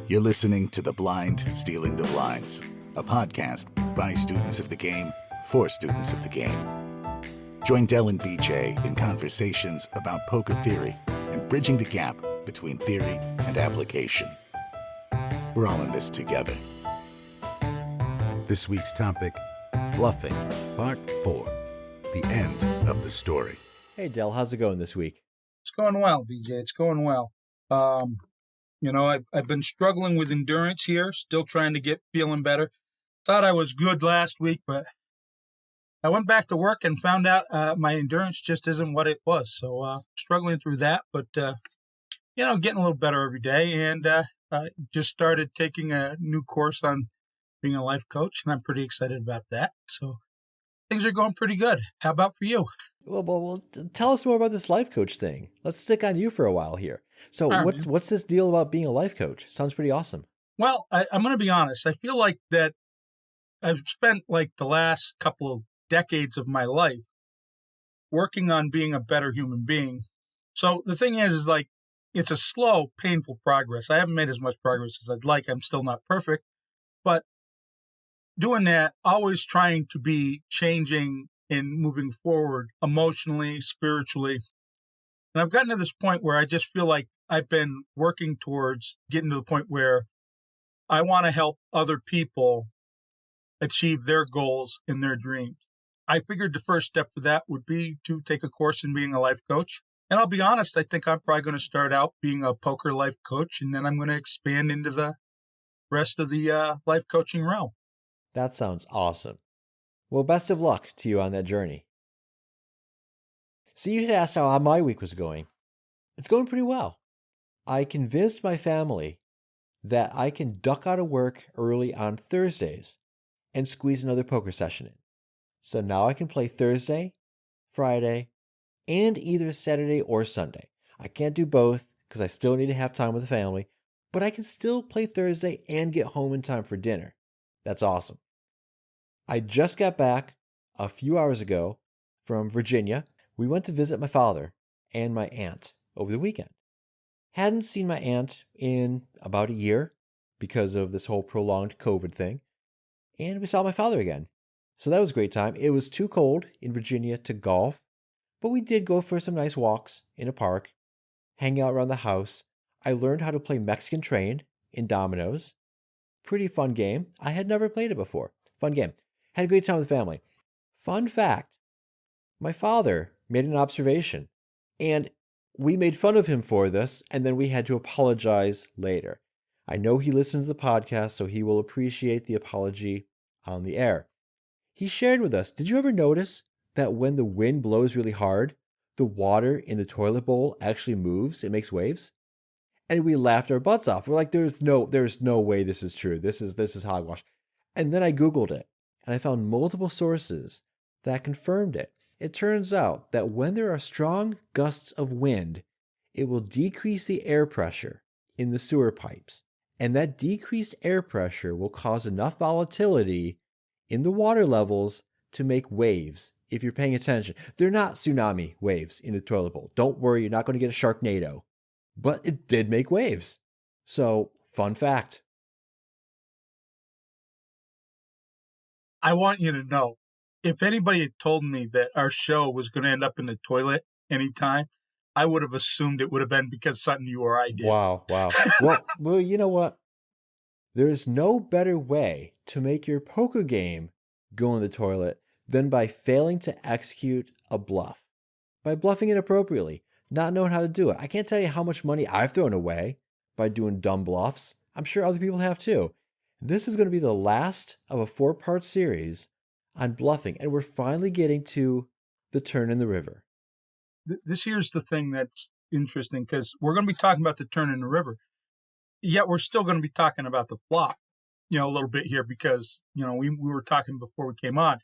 You're listening to The Blind Stealing the Blinds, a podcast by students of the game for students of the game. Join Del and BJ in conversations about poker theory and bridging the gap between theory and application. We're all in this together. This week's topic, Bluffing, Part 4, the end of the story. Hey, Del, how's it going this week? It's going well, BJ. It's going well. I've been struggling with endurance here, still trying to get feeling better. Thought I was good last week, but I went back to work and found out my endurance just isn't what it was. So struggling through that, but getting a little better every day. And I just started taking a new course on being a life coach, and I'm pretty excited about that. So things are going pretty good. How about for you? Well, tell us more about this life coach thing. Let's stick on you for a while here. So what's this deal about being a life coach? Sounds pretty awesome. Well, I'm going to be honest. I feel like that I've spent like the last couple of decades of my life working on being a better human being. So the thing is like, it's a slow, painful progress. I haven't made as much progress as I'd like. I'm still not perfect, but doing that, always trying to be changing and moving forward emotionally, spiritually. And I've gotten to this point where I just feel like I've been working towards getting to the point where I want to help other people achieve their goals and their dreams. I figured the first step for that would be to take a course in being a life coach. And I'll be honest, I think I'm probably going to start out being a poker life coach, and then I'm going to expand into the rest of the life coaching realm. That sounds awesome. Well, best of luck to you on that journey. So you had asked how my week was going. It's going pretty well. I convinced my family that I can duck out of work early on Thursdays and squeeze another poker session in. So now I can play Thursday, Friday, and either Saturday or Sunday. I can't do both because I still need to have time with the family, but I can still play Thursday and get home in time for dinner. That's awesome. I just got back a few hours ago from Virginia. We went to visit my father and my aunt over the weekend. Hadn't seen my aunt in about a year because of this whole prolonged COVID thing. And we saw my father again. So that was a great time. It was too cold in Virginia to golf, but we did go for some nice walks in a park, hang out around the house. I learned how to play Mexican Train in dominoes. Pretty fun game. I had never played it before. Fun game. Had a great time with the family. Fun fact, my father made an observation, and we made fun of him for this, and then we had to apologize later. I know he listens to the podcast, so he will appreciate the apology on the air. He shared with us, did you ever notice that when the wind blows really hard, the water in the toilet bowl actually moves? It makes waves? And we laughed our butts off. We're like, there's no way this is true. This is hogwash. And then I Googled it, and I found multiple sources that confirmed it. It turns out that when there are strong gusts of wind, it will decrease the air pressure in the sewer pipes. And that decreased air pressure will cause enough volatility in the water levels to make waves. If you're paying attention, they're not tsunami waves in the toilet bowl. Don't worry, you're not going to get a Sharknado. But it did make waves. So, fun fact. I want you to know, if anybody had told me that our show was going to end up in the toilet anytime, I would have assumed it would have been because something you or I did. Wow. Well, you know what? There is no better way to make your poker game go in the toilet than by failing to execute a bluff. By bluffing inappropriately, not knowing how to do it. I can't tell you how much money I've thrown away by doing dumb bluffs. I'm sure other people have too. This is going to be the last of a 4-part series on bluffing, and we're finally getting to the turn in the river. This here's the thing that's interesting, because we're going to be talking about the turn in the river, yet we're still going to be talking about the flop, a little bit here, because, we were talking before we came on,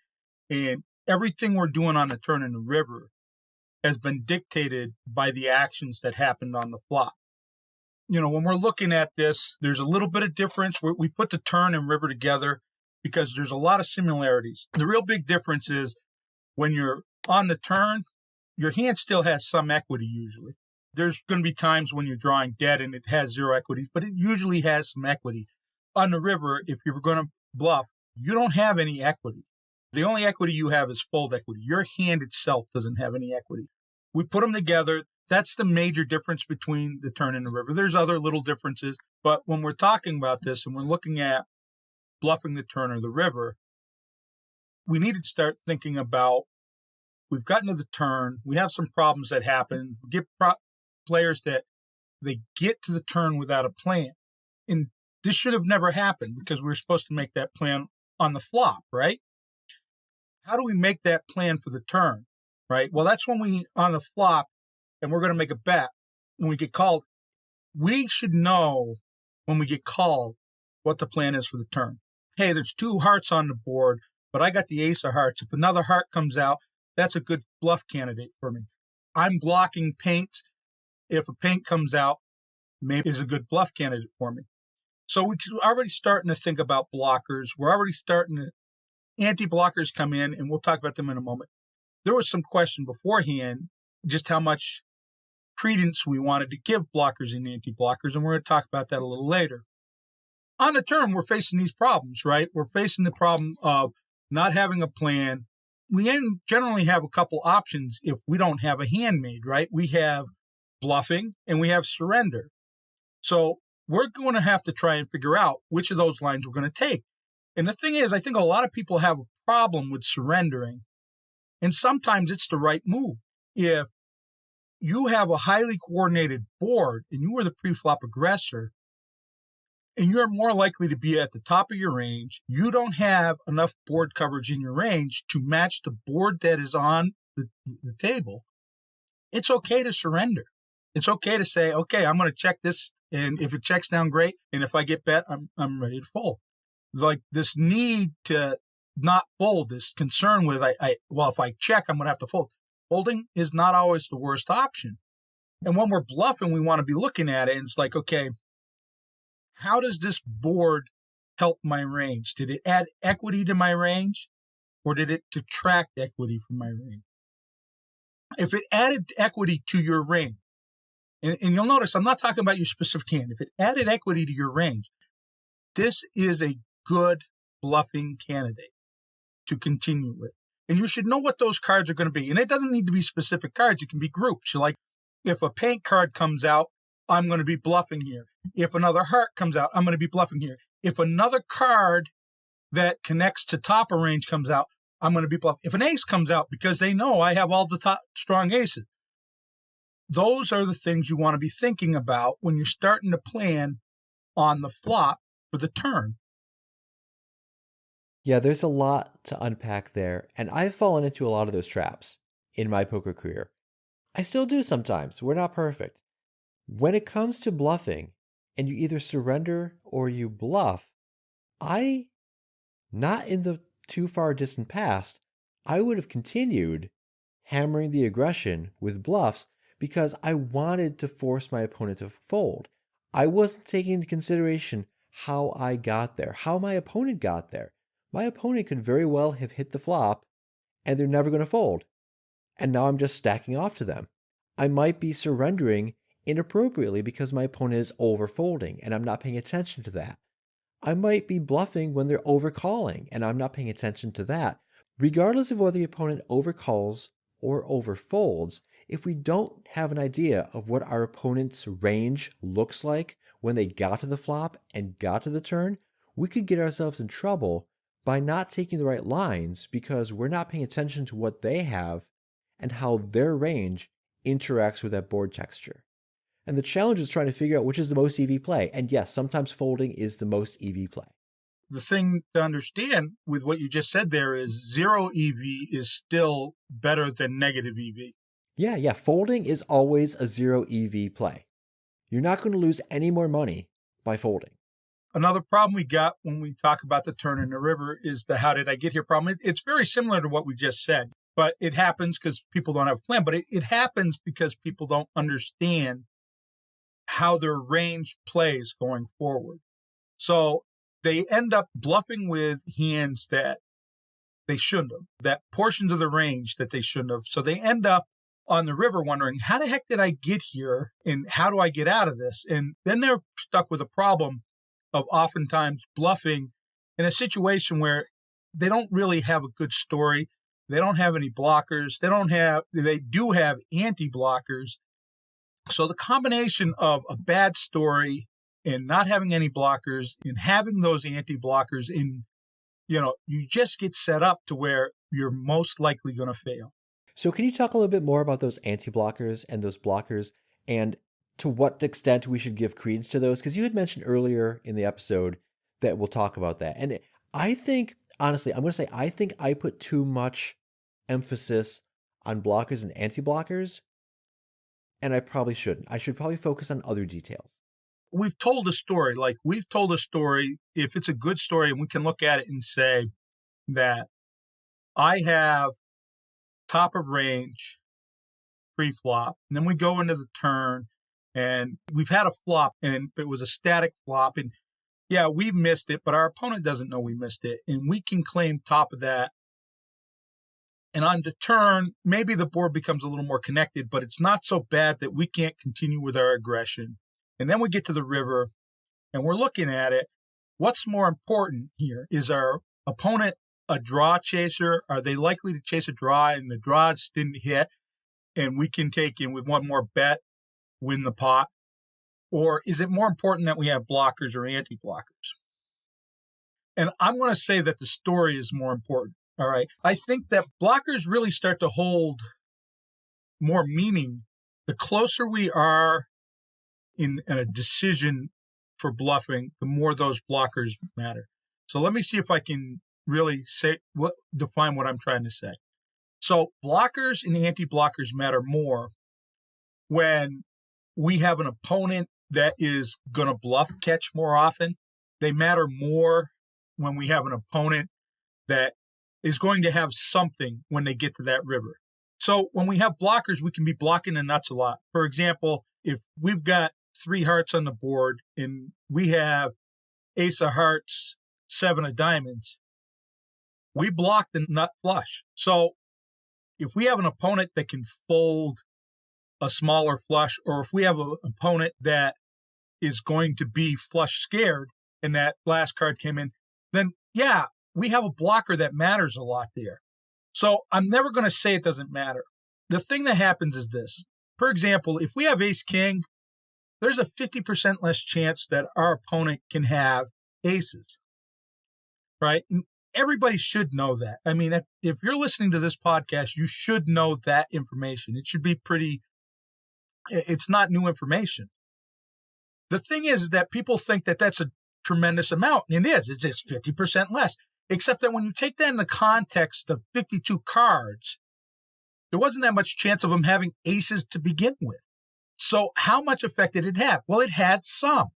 and everything we're doing on the turn in the river has been dictated by the actions that happened on the flop. When we're looking at this, there's a little bit of difference. We put the turn and river together because there's a lot of similarities. The real big difference is when you're on the turn, your hand still has some equity usually. there's going to be times when you're drawing dead and it has zero equity, but it usually has some equity. On the river, if you're going to bluff, you don't have any equity. The only equity you have is fold equity. Your hand itself doesn't have any equity. We put them together. That's the major difference between the turn and the river. There's other little differences, but when we're talking about this and we're looking at bluffing the turn or the river, we need to start thinking about, we've gotten to the turn, we have some problems that happen, we get players that they get to the turn without a plan. And this should have never happened because we were supposed to make that plan on the flop, right? How do we make that plan for the turn, right? Well, that's when we, on the flop, and we're going to make a bet, when we get called, we should know when we get called what the plan is for the turn. Hey, there's 2 hearts on the board, but I got the ace of hearts. If another heart comes out, that's a good bluff candidate for me. I'm blocking paint. If a paint comes out, maybe is a good bluff candidate for me. So we're already starting to think about blockers. We're already starting to, anti-blockers come in, and we'll talk about them in a moment. There was some question beforehand, just how much credence we wanted to give blockers and anti-blockers, and we're going to talk about that a little later. On the turn, we're facing these problems, right? We're facing the problem of not having a plan. We generally have a couple options if we don't have a hand made, right? We have bluffing and we have surrender. So we're going to have to try and figure out which of those lines we're going to take. And the thing is, I think a lot of people have a problem with surrendering, and sometimes it's the right move. If you have a highly coordinated board and you are the pre-flop aggressor, and you're more likely to be at the top of your range, you don't have enough board coverage in your range to match the board that is on the table, it's okay to surrender. It's okay to say, okay, I'm going to check this, and if it checks down, great, and if I get bet, I'm ready to fold. Like this need to not fold, this concern with, well, if I check, I'm going to have to fold. Folding is not always the worst option. And when we're bluffing, we want to be looking at it, and it's like, okay, how does this board help my range? Did it add equity to my range, or did it detract equity from my range? If it added equity to your range, and you'll notice I'm not talking about your specific hand. If it added equity to your range, this is a good bluffing candidate to continue with. And you should know what those cards are going to be. And it doesn't need to be specific cards. It can be groups. Like if a paint card comes out, I'm going to be bluffing here. If another heart comes out, I'm going to be bluffing here. If another card that connects to top of range comes out, I'm going to be bluffing. If an ace comes out, because they know I have all the top strong aces, those are the things you want to be thinking about when you're starting to plan on the flop for the turn. Yeah, there's a lot to unpack there, and I've fallen into a lot of those traps in my poker career. I still do sometimes. We're not perfect. When it comes to bluffing, and you either surrender or you bluff, not in the too far distant past, I would have continued hammering the aggression with bluffs because I wanted to force my opponent to fold. I wasn't taking into consideration how I got there, how my opponent got there. My opponent could very well have hit the flop and they're never going to fold. And now I'm just stacking off to them. I might be surrendering inappropriately because my opponent is overfolding and I'm not paying attention to that. I might be bluffing when they're overcalling and I'm not paying attention to that. Regardless of whether the opponent overcalls or overfolds, if we don't have an idea of what our opponent's range looks like when they got to the flop and got to the turn, we could get ourselves in trouble by not taking the right lines because we're not paying attention to what they have and how their range interacts with that board texture. And the challenge is trying to figure out which is the most EV play. And yes, sometimes folding is the most EV play. The thing to understand with what you just said there is 0 EV is still better than negative EV. Yeah. Folding is always a 0 EV play. You're not going to lose any more money by folding. Another problem we got when we talk about the turn in the river is the how did I get here problem. It's very similar to what we just said, but it happens because people don't have a plan. But it happens because people don't understand how their range plays going forward. So they end up bluffing with hands that they shouldn't have, that portions of the range that they shouldn't have. So they end up on the river wondering, how the heck did I get here and how do I get out of this? And then they're stuck with a problem of oftentimes bluffing in a situation where they don't really have a good story. They don't have any blockers. They do have anti-blockers. So the combination of a bad story and not having any blockers and having those anti-blockers you just get set up to where you're most likely going to fail. So can you talk a little bit more about those anti-blockers and those blockers and to what extent we should give credence to those? Because you had mentioned earlier in the episode that we'll talk about that. And I think, honestly, I'm going to say, I think I put too much emphasis on blockers and anti-blockers, and I probably shouldn't. I should probably focus on other details. We've told a story. If it's a good story, and we can look at it and say that I have top of range pre-flop, and then we go into the turn, and we've had a flop, and it was a static flop, and yeah, we missed it, but our opponent doesn't know we missed it, and we can claim top of that. And on the turn, maybe the board becomes a little more connected, but it's not so bad that we can't continue with our aggression. And then we get to the river, and we're looking at it. What's more important here? Is our opponent a draw chaser? Are they likely to chase a draw, and the draws didn't hit, and we can take in with one more bet, win the pot? Or is it more important that we have blockers or anti-blockers? And I'm going to say that the story is more important. All right. I think that blockers really start to hold more meaning the closer we are in a decision for bluffing, the more those blockers matter. So let me see if I can really define what I'm trying to say. So blockers and anti-blockers matter more when we have an opponent that is going to bluff catch more often. They matter more when we have an opponent that is going to have something when they get to that river. So when we have blockers, we can be blocking the nuts a lot. For example, if we've got 3 hearts on the board and we have ace of hearts, 7 of diamonds, we block the nut flush. So if we have an opponent that can fold a smaller flush, or if we have an opponent that is going to be flush scared and that last card came in, then yeah, we have a blocker that matters a lot there. So I'm never going to say it doesn't matter. The thing that happens is this. For example, if we have ace king, there's a 50% less chance that our opponent can have aces, right? And everybody should know that. I mean, if you're listening to this podcast, you should know that information. It should be it's not new information. The thing is that people think that that's a tremendous amount, and it is. It's just 50% less. Except that when you take that in the context of 52 cards, there wasn't that much chance of them having aces to begin with. So how much effect did it have? Well, it had some.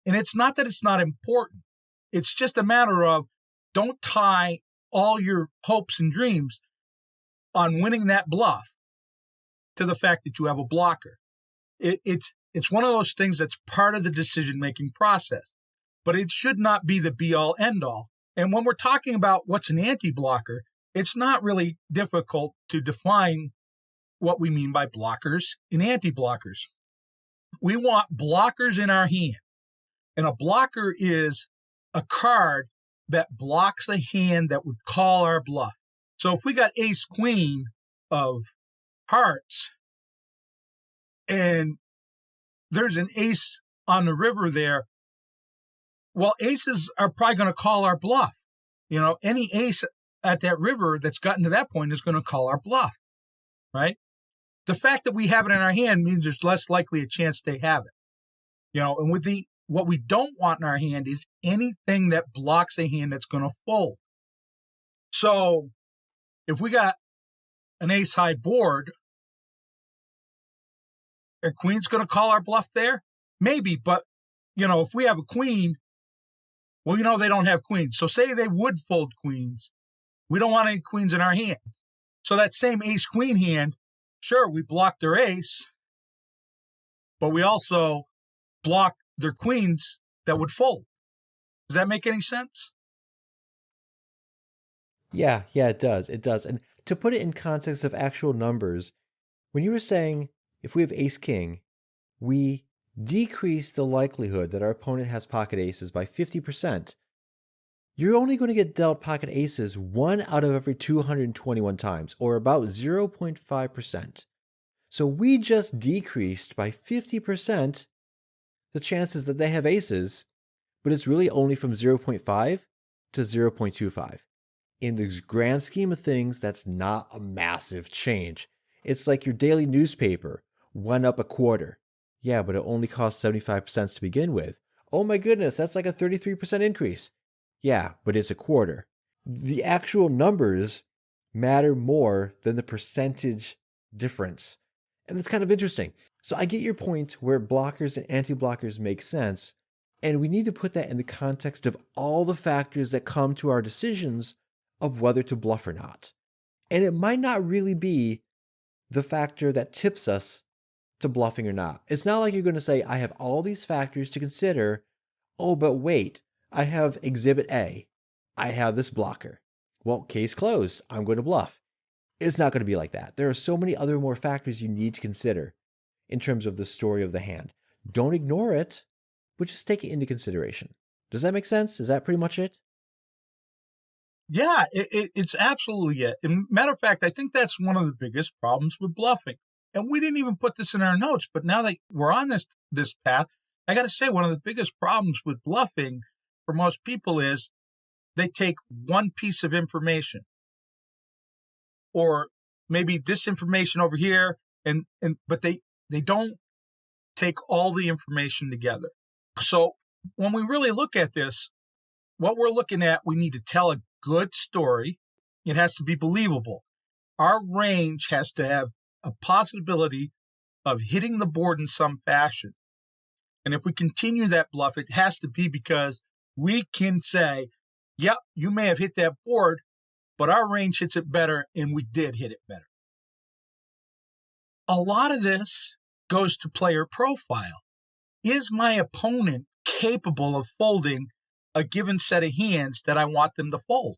And it's not that it's not important. It's just a matter of don't tie all your hopes and dreams on winning that bluff to the fact that you have a blocker. It's one of those things that's part of the decision-making process. But it should not be the be-all, end-all. And when we're talking about what's an anti-blocker, it's not really difficult to define what we mean by blockers and anti-blockers. We want blockers in our hand. And a blocker is a card that blocks a hand that would call our bluff. So if we got ace queen of hearts and there's an ace on the river there, well, aces are probably going to call our bluff. You know, any ace at that river that's gotten to that point is going to call our bluff, right? The fact that we have it in our hand means there's less likely a chance they have it. You know, and what we don't want in our hand is anything that blocks a hand that's going to fold. So if we got an ace high board, a queen's going to call our bluff there? Maybe, but, you know, if we have a queen, well, you know, they don't have queens. So say they would fold queens. We don't want any queens in our hand. So that same ace-queen hand, sure, we block their ace, but we also block their queens that would fold. Does that make any sense? Yeah, it does. It does. And to put it in context of actual numbers, when you were saying if we have ace-king, we decrease the likelihood that our opponent has pocket aces by 50%. You're only going to get dealt pocket aces 1 out of every 221 times, or about 0.5%. So we just decreased by 50% the chances that they have aces, but it's really only from 0.5 to 0.25. In the grand scheme of things, that's not a massive change. It's like your daily newspaper went up a quarter. Yeah, but it only cost 75 cents to begin with. Oh my goodness, that's like a 33% increase. Yeah, but it's a quarter. The actual numbers matter more than the percentage difference. And it's kind of interesting. So I get your point where blockers and anti-blockers make sense, and we need to put that in the context of all the factors that come to our decisions of whether to bluff or not. And it might not really be the factor that tips us to bluffing or not. It's not like you're going to say, I have all these factors to consider. Oh, but wait, I have exhibit A. I have this blocker. Well, case closed. I'm going to bluff. It's not going to be like that. There are so many other more factors you need to consider in terms of the story of the hand. Don't ignore it, but just take it into consideration. Does that make sense? Is that pretty much it? Yeah, it's absolutely it. And matter of fact, I think that's one of the biggest problems with bluffing. And we didn't even put this in our notes, but now that we're on this path, I got to say one of the biggest problems with bluffing for most people is they take one piece of information, or maybe this information over here, but they don't take all the information together. So when we really look at this, what we're looking at, we need to tell a good story. It has to be believable. Our range has to have a possibility of hitting the board in some fashion. And if we continue that bluff, it has to be because we can say, yep, you may have hit that board, but our range hits it better, and we did hit it better. A lot of this goes to player profile. Is my opponent capable of folding a given set of hands that I want them to fold?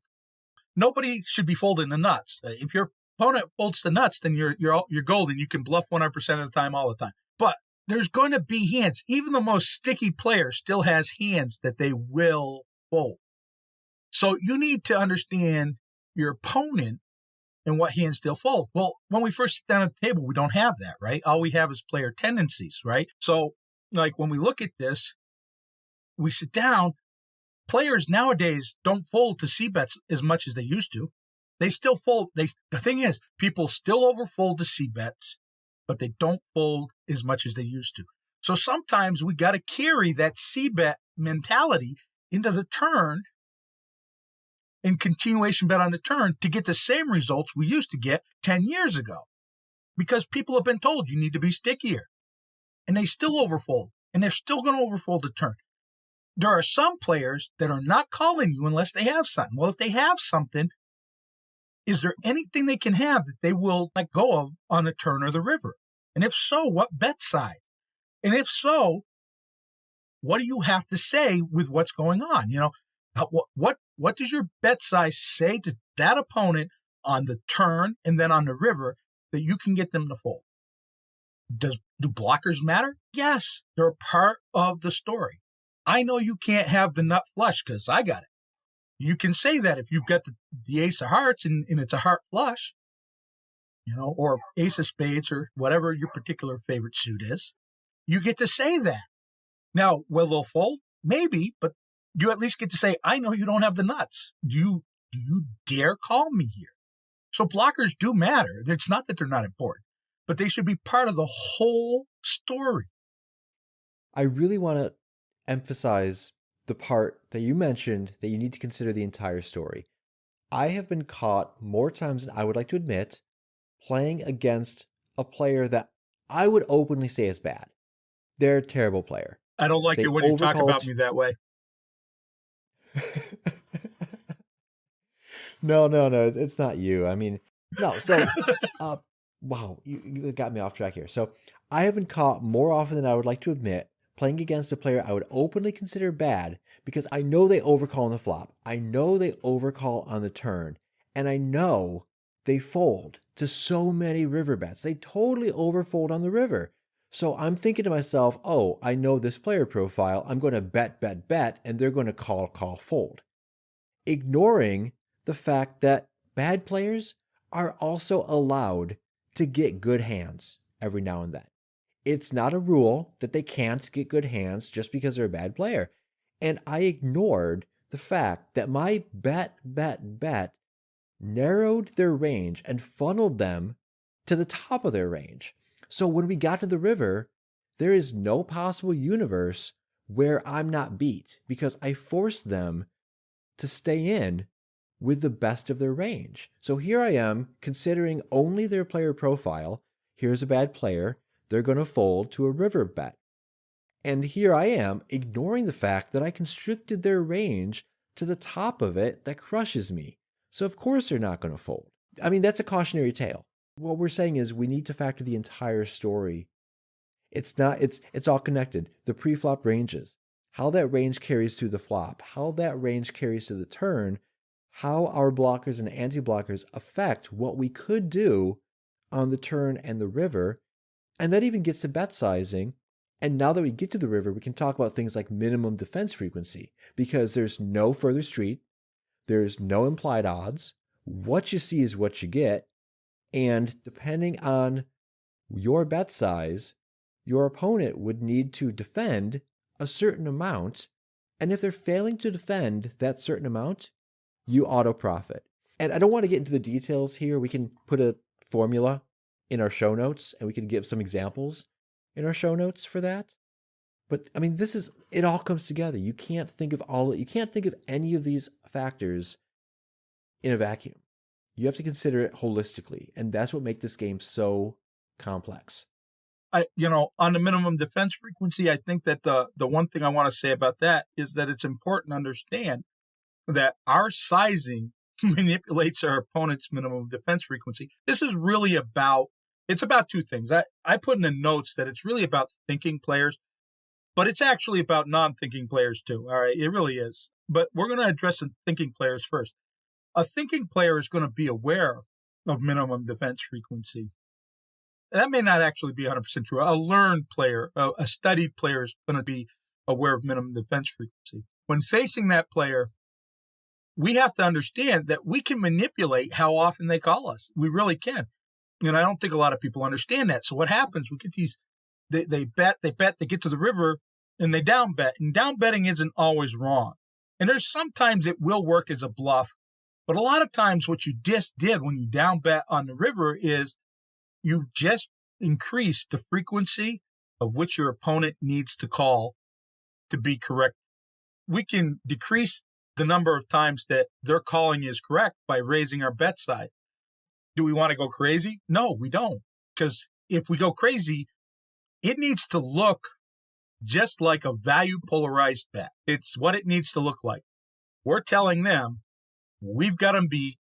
Nobody should be folding the nuts. If your opponent folds the nuts, then you're golden. You can bluff 100% of the time, all the time. But there's going to be hands. Even the most sticky player still has hands that they will fold. So you need to understand your opponent and what hands they'll fold. Well, when we first sit down at the table, we don't have that, right? All we have is player tendencies, right? So, like when we look at this, we sit down. Players nowadays don't fold to C-bets as much as they used to. They still fold. The thing is, people still overfold to C-bets, but they don't fold as much as they used to. So sometimes we got to carry that C-bet mentality into the turn and continuation bet on the turn to get the same results we used to get 10 years ago. Because people have been told you need to be stickier. And they still overfold. And they're still going to overfold the turn. There are some players that are not calling you unless they have something. Well, if they have something, is there anything they can have that they will let go of on the turn or the river? And if so, what bet size? And if so, what do you have to say with what's going on? You know, what does your bet size say to that opponent on the turn and then on the river that you can get them to fold? Do blockers matter? Yes, they're a part of the story. I know you can't have the nut flush because I got it. You can say that if you've got the ace of hearts and it's a heart flush, you know, or ace of spades or whatever your particular favorite suit is. You get to say that. Now, will they'll fold? Maybe, but you at least get to say, I know you don't have the nuts. Do you dare call me here? So blockers do matter. It's not that they're not important, but they should be part of the whole story. I really want to emphasize the part that you mentioned that you need to consider the entire story. I have been caught more times than I would like to admit playing against a player that I would openly say is bad. They're a terrible player. I don't like it when you talk about me that way. No, it's not you. I mean, no. So, wow, you got me off track here. So I have been caught more often than I would like to admit playing against a player I would openly consider bad because I know they overcall on the flop. I know they overcall on the turn. And I know they fold to so many river bets. They totally overfold on the river. So I'm thinking to myself, oh, I know this player profile. I'm going to bet, and they're going to call, fold. Ignoring the fact that bad players are also allowed to get good hands every now and then. It's not a rule that they can't get good hands just because they're a bad player. And I ignored the fact that my bet narrowed their range and funneled them to the top of their range. So when we got to the river, there is no possible universe where I'm not beat because I forced them to stay in with the best of their range. So here I am considering only their player profile. Here's a bad player. They're going to fold to a river bet. And here I am ignoring the fact that I constricted their range to the top of it that crushes me. So of course they're not going to fold. I mean, that's a cautionary tale. What we're saying is we need to factor the entire story. It's all connected. The pre-flop ranges, how that range carries through the flop, how that range carries to the turn, how our blockers and anti-blockers affect what we could do on the turn and the river. And that even gets to bet sizing. And now that we get to the river, we can talk about things like minimum defense frequency because there's no further street. There's no implied odds. What you see is what you get. And depending on your bet size, your opponent would need to defend a certain amount. And if they're failing to defend that certain amount, you auto profit. And I don't want to get into the details here. We can put a formula in our show notes and we can give some examples in our show notes for that. But I mean, it all comes together. You can't think of any of these factors in a vacuum. You have to consider it holistically. And that's what makes this game so complex. On the minimum defense frequency, I think that the one thing I want to say about that is that it's important to understand that our sizing manipulates our opponent's minimum defense frequency. This is really it's about two things. I put in the notes that it's really about thinking players, but it's actually about non-thinking players too. All right, it really is. But we're going to address the thinking players first. A thinking player is going to be aware of minimum defense frequency. That may not actually be 100% true. A learned player, a studied player is going to be aware of minimum defense frequency. When facing that player, we have to understand that we can manipulate how often they call us. We really can. And I don't think a lot of people understand that. So what happens, we get these, they bet, they get to the river, and they down bet. And down betting isn't always wrong. And there's sometimes it will work as a bluff. But a lot of times what you just did when you down bet on the river is you just increased the frequency of which your opponent needs to call to be correct. We can decrease the number of times that their calling is correct by raising our bet size. Do we want to go crazy? No, we don't. Because if we go crazy, it needs to look just like a value polarized bet. It's what it needs to look like. We're telling them we've got them beat,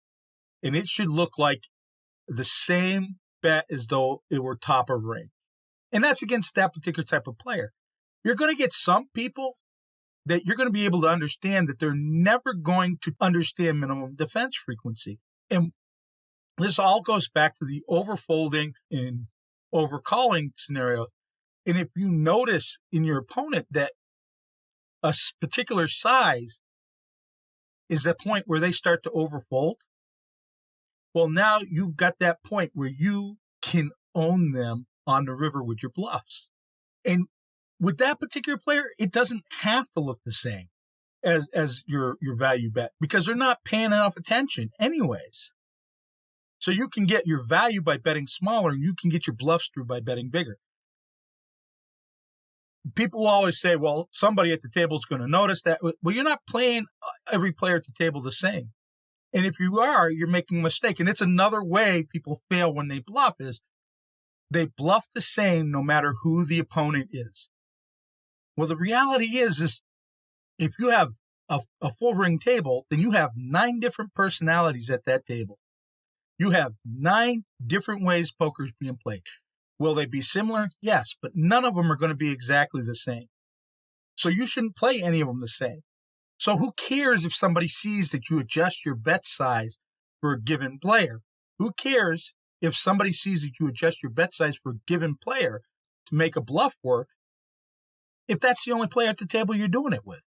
and it should look like the same bet as though it were top of range. And that's against that particular type of player. You're going to get some people that you're going to be able to understand that they're never going to understand minimum defense frequency. And this all goes back to the overfolding and overcalling scenario. And if you notice in your opponent that a particular size is the point where they start to overfold, well, now you've got that point where you can own them on the river with your bluffs. And with that particular player, it doesn't have to look the same as your value bet because they're not paying enough attention anyways. So you can get your value by betting smaller, and you can get your bluffs through by betting bigger. People always say, well, somebody at the table is going to notice that. Well, you're not playing every player at the table the same. And if you are, you're making a mistake. And it's another way people fail when they bluff is they bluff the same no matter who the opponent is. Well, the reality is if you have a full ring table, then you have 9 different personalities at that table. You have 9 different ways poker's being played. Will they be similar? Yes, but none of them are going to be exactly the same. So you shouldn't play any of them the same. So who cares if somebody sees that you adjust your bet size for a given player? Who cares if somebody sees that you adjust your bet size for a given player to make a bluff work, if that's the only player at the table you're doing it with?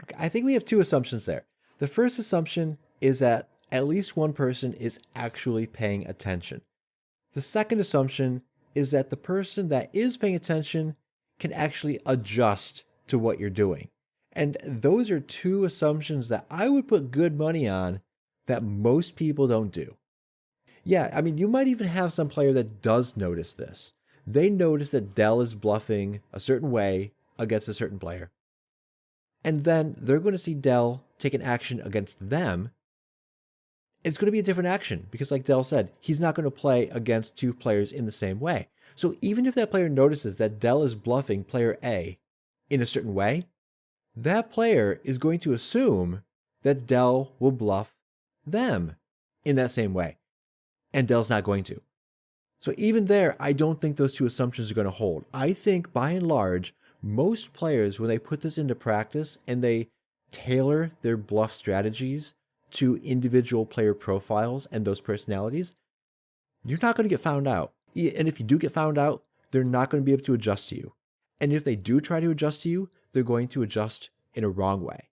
Okay, I think we have two assumptions there. The first assumption is that at least one person is actually paying attention. The second assumption is that the person that is paying attention can actually adjust to what you're doing. And those are two assumptions that I would put good money on that most people don't do. Yeah, I mean, you might even have some player that does notice this. They notice that Dell is bluffing a certain way against a certain player. And then they're going to see Dell take an action against them. It's going to be a different action because, like Dell said, he's not going to play against two players in the same way. So even if that player notices that Dell is bluffing player A in a certain way, that player is going to assume that Dell will bluff them in that same way. And Dell's not going to. So even there, I don't think those two assumptions are going to hold. I think by and large, most players, when they put this into practice and they tailor their bluff strategies to individual player profiles and those personalities, you're not going to get found out. And if you do get found out, they're not going to be able to adjust to you. And if they do try to adjust to you, they're going to adjust in a wrong way.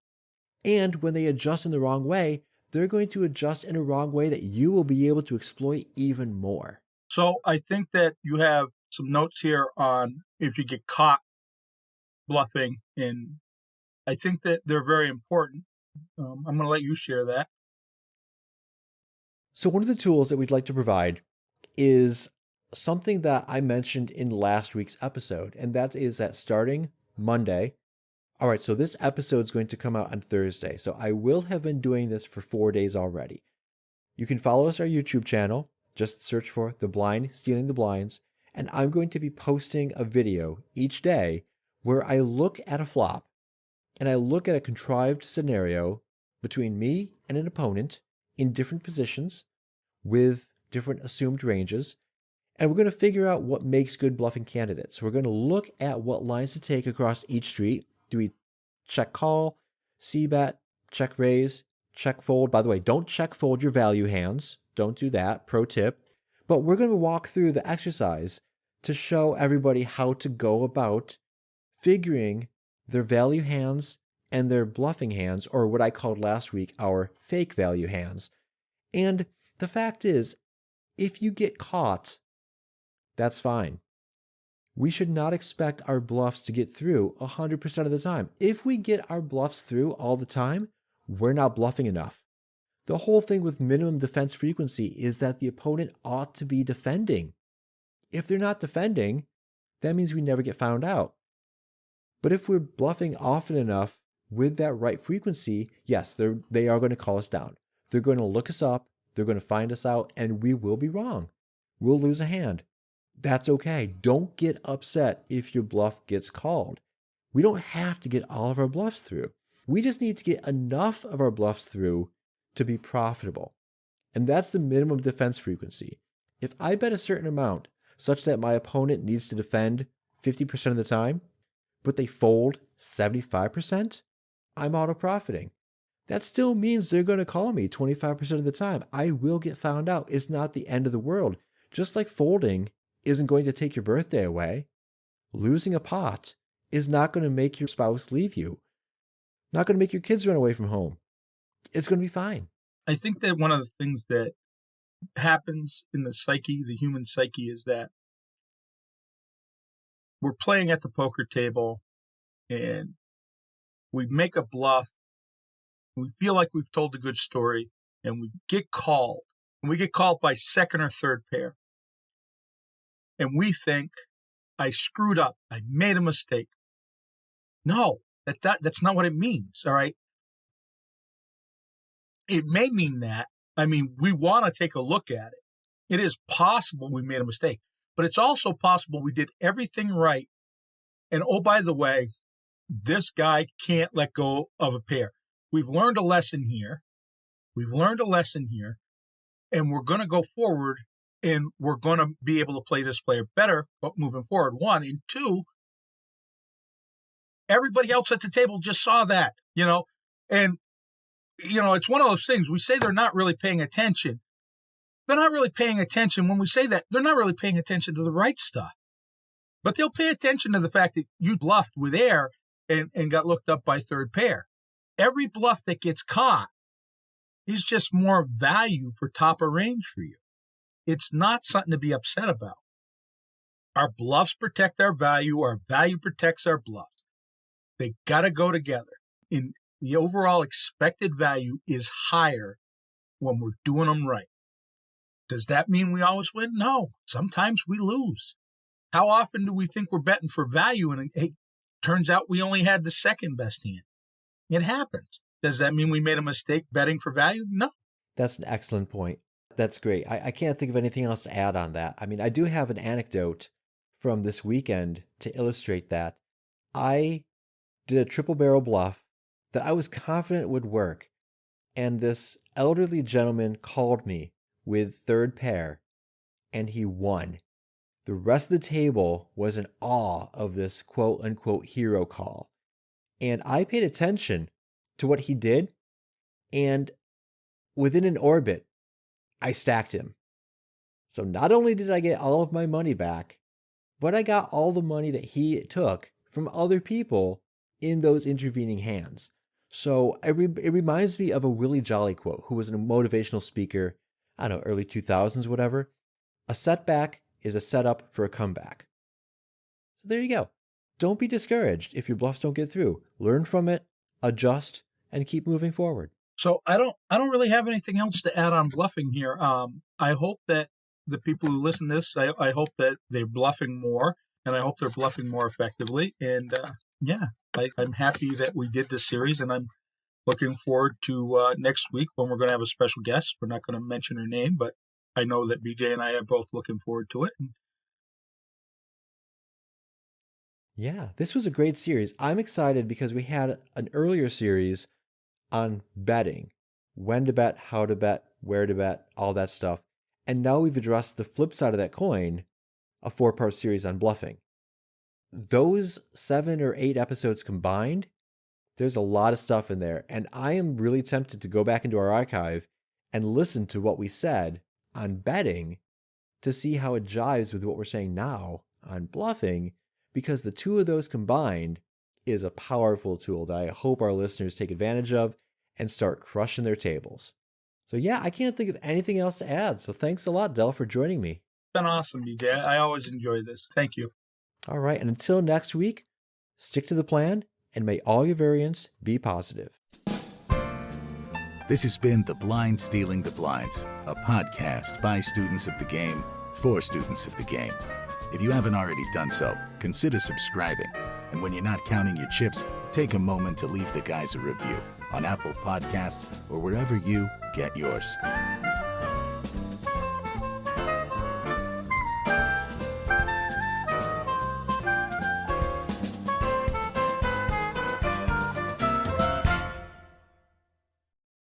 And when they adjust in the wrong way, they're going to adjust in a wrong way that you will be able to exploit even more. So I think that you have some notes here on if you get caught bluffing, and I think that they're very important. I'm going to let you share that. So one of the tools that we'd like to provide is something that I mentioned in last week's episode, and that is that starting Monday. All right, so this episode is going to come out on Thursday, so I will have been doing this for 4 days already. You can follow us on our YouTube channel. Just search for The Blind Stealing the Blinds, and I'm going to be posting a video each day where I look at a flop and I look at a contrived scenario between me and an opponent in different positions with different assumed ranges, and we're going to figure out what makes good bluffing candidates. We're going to look at what lines to take across each street. Do we check call, c-bet, check raise, check fold? By the way, don't check fold your value hands. Don't do that. Pro tip. But we're going to walk through the exercise to show everybody how to go about figuring their value hands and their bluffing hands, or what I called last week, our fake value hands. And the fact is, if you get caught, that's fine. We should not expect our bluffs to get through 100% of the time. If we get our bluffs through all the time, we're not bluffing enough. The whole thing with minimum defense frequency is that the opponent ought to be defending. If they're not defending, that means we never get found out. But if we're bluffing often enough with that right frequency, yes, they are going to call us down. They're going to look us up, they're going to find us out, and we will be wrong. We'll lose a hand. That's okay. Don't get upset if your bluff gets called. We don't have to get all of our bluffs through. We just need to get enough of our bluffs through to be profitable. And that's the minimum defense frequency. If I bet a certain amount such that my opponent needs to defend 50% of the time, but they fold 75%, I'm auto profiting. That still means they're going to call me 25% of the time. I will get found out. It's not the end of the world. Just like folding isn't going to take your birthday away, losing a pot is not going to make your spouse leave you, not going to make your kids run away from home. It's going to be fine. I think that one of the things that happens in the psyche, the human psyche, is that we're playing at the poker table and we make a bluff. We feel like we've told a good story and we get called. And we get called by second or third pair. And we think, I screwed up. I made a mistake. No, that's not what it means, all right? It may mean that. I mean, we want to take a look at it. It is possible we made a mistake, but it's also possible we did everything right. And oh, by the way, this guy can't let go of a pair. We've learned a lesson here. And we're going to go forward and we're going to be able to play this player better, but moving forward, one. And two, everybody else at the table just saw that, and it's one of those things. We say they're not really paying attention. they're not really paying attention. When we say that, they're not really paying attention to the right stuff. But they'll pay attention to the fact that you bluffed with air and got looked up by third pair. Every bluff that gets caught is just more value for top of range for you. It's not something to be upset about. Our bluffs protect our value protects our bluffs. They got to go together. And the overall expected value is higher when we're doing them right. Does that mean we always win? No. Sometimes we lose. How often do we think we're betting for value and it turns out we only had the second best hand? It happens. Does that mean we made a mistake betting for value? No. That's an excellent point. That's great. I can't think of anything else to add on that. I mean, I do have an anecdote from this weekend to illustrate that. I did a triple barrel bluff that I was confident would work, and this elderly gentleman called me with third pair, and he won. The rest of the table was in awe of this quote-unquote hero call, and I paid attention to what he did, and within an orbit, I stacked him. So not only did I get all of my money back, but I got all the money that he took from other people in those intervening hands. So it reminds me of a Willie Jolly quote, who was a motivational speaker, I don't know, early 2000s, whatever. A setback is a setup for a comeback. So there you go. Don't be discouraged if your bluffs don't get through. Learn from it, adjust, and keep moving forward. So I don't really have anything else to add on bluffing here. I hope that the people who listen to this, I hope that they're bluffing more, and I hope they're bluffing more effectively. And I'm happy that we did this series, and I'm looking forward to next week when we're going to have a special guest. We're not going to mention her name, but I know that BJ and I are both looking forward to it. Yeah, this was a great series. I'm excited because we had an earlier series on betting, when to bet, how to bet, where to bet, all that stuff. And now we've addressed the flip side of that coin, a 4-part series on bluffing. Those 7 or 8 episodes combined, there's a lot of stuff in there. And I am really tempted to go back into our archive and listen to what we said on betting to see how it jives with what we're saying now on bluffing, because the two of those combined is a powerful tool that I hope our listeners take advantage of and start crushing their tables. So yeah, I can't think of anything else to add. So thanks a lot, Del, for joining me. It's been awesome, BJ. I always enjoy this. Thank you. All right, and until next week, stick to the plan and may all your variants be positive. This has been The Blind Stealing the Blinds, a podcast by students of the game for students of the game. If you haven't already done so, consider subscribing. And when you're not counting your chips, take a moment to leave the guys a review on Apple Podcasts or wherever you get yours.